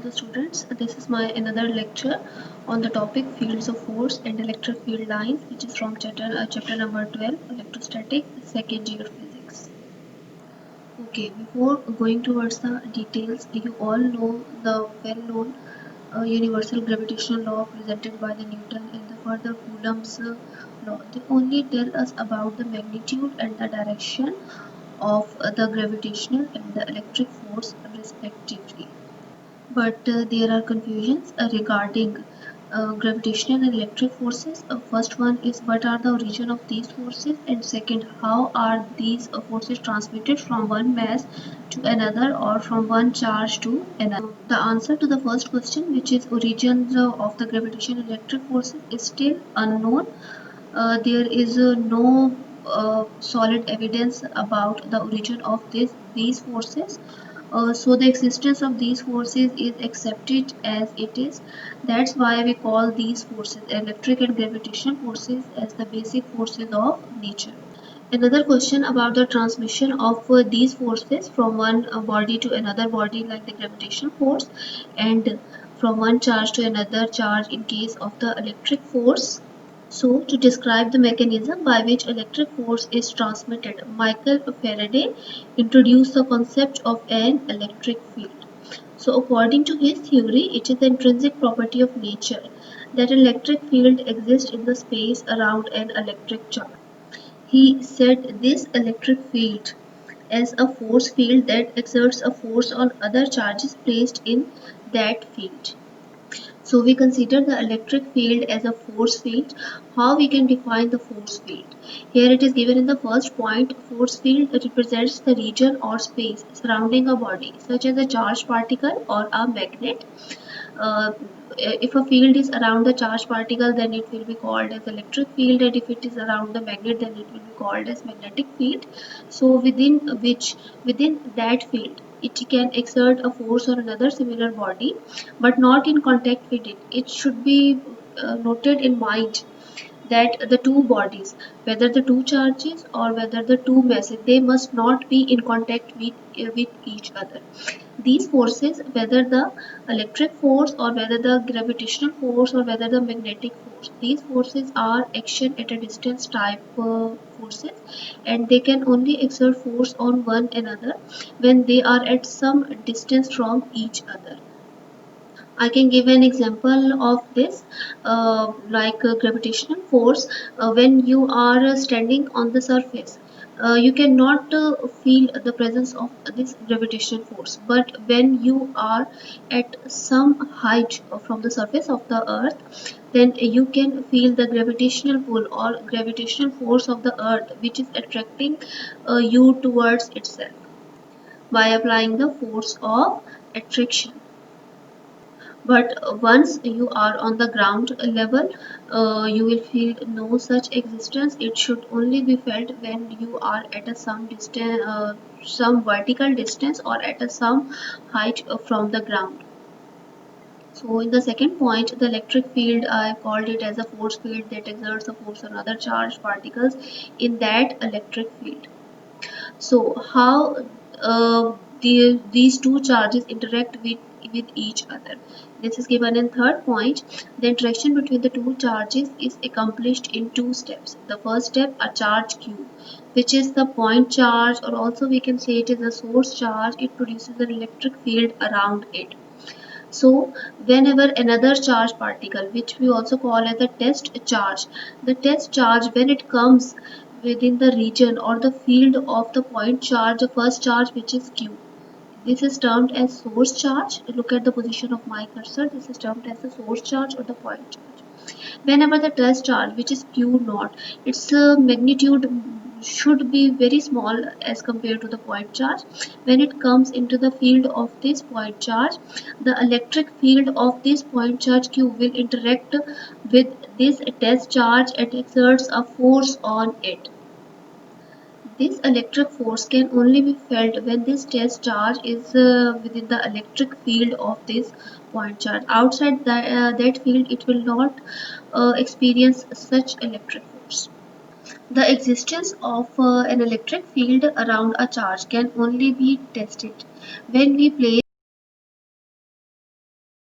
the students. This is my another lecture on the topic fields of force and electric field lines, which is from chapter number 12, electrostatic, second year physics. Okay, before going towards the details, you all know the well-known universal gravitational law presented by the Newton and the further Coulomb's law. They only tell us about the magnitude and the direction of the gravitational and the electric force respectively. But there are confusions regarding gravitational and electric forces. First one is what are the origin of these forces, and second, how are these forces transmitted from one mass to another or from one charge to another. The answer to the first question, which is origins of the gravitational and electric forces, is still unknown. There is no solid evidence about the origin of these forces. So the existence of these forces is accepted as it is. That's why we call these forces, electric and gravitational forces, as the basic forces of nature. Another question about the transmission of these forces from one body to another body, like the gravitational force, and from one charge to another charge in case of the electric force. So, to describe the mechanism by which electric force is transmitted, Michael Faraday introduced the concept of an electric field. So, according to his theory, it is the intrinsic property of nature that an electric field exists in the space around an electric charge. He said this electric field as a force field that exerts a force on other charges placed in that field. So we consider the electric field as a force field. How we can define the force field? Here it is given in the first point. Force field represents the region or space surrounding a body, such as a charged particle or a magnet. uh, if a field is around the charged particle, then it will be called as electric field, and if it is around the magnet, then it will be called as magnetic field. So within that field, it can exert a force on another similar body, but not in contact with it. It should be noted in mind that the two bodies, whether the two charges or whether the two masses, they must not be in contact with each other. These forces, whether the electric force or whether the gravitational force or whether the magnetic force, these forces are action at a distance type forces, and they can only exert force on one another when they are at some distance from each other. I can give an example of this, like gravitational force. When you are standing on the surface, you cannot feel the presence of this gravitational force. But when you are at some height from the surface of the earth, then you can feel the gravitational pull or gravitational force of the earth, which is attracting you towards itself by applying the force of attraction. But once you are on the ground level, you will feel no such existence. It should only be felt when you are at a some distance, some vertical distance, or at a some height from the ground. So in the second point, the electric field, I called it as a force field that exerts a force on other charged particles in that electric field. So how these two charges interact with each other. This is given in third point. The interaction between the two charges is accomplished in two steps. The first step, a charge Q, which is the point charge, or also we can say it is a source charge. It produces an electric field around it. So whenever another charged particle, which we also call as the test charge, when it comes within the region or the field of the point charge, the first charge, which is Q, this is termed as source charge. Look at the position of my cursor. This is termed as the source charge or the point charge. Whenever the test charge, which is Q naught, its magnitude should be very small as compared to the point charge. When it comes into the field of this point charge, the electric field of this point charge Q will interact with this test charge and exerts a force on it. This electric force can only be felt when this test charge is within the electric field of this point charge. Outside that field, it will not experience such electric force. The existence of an electric field around a charge can only be tested when we place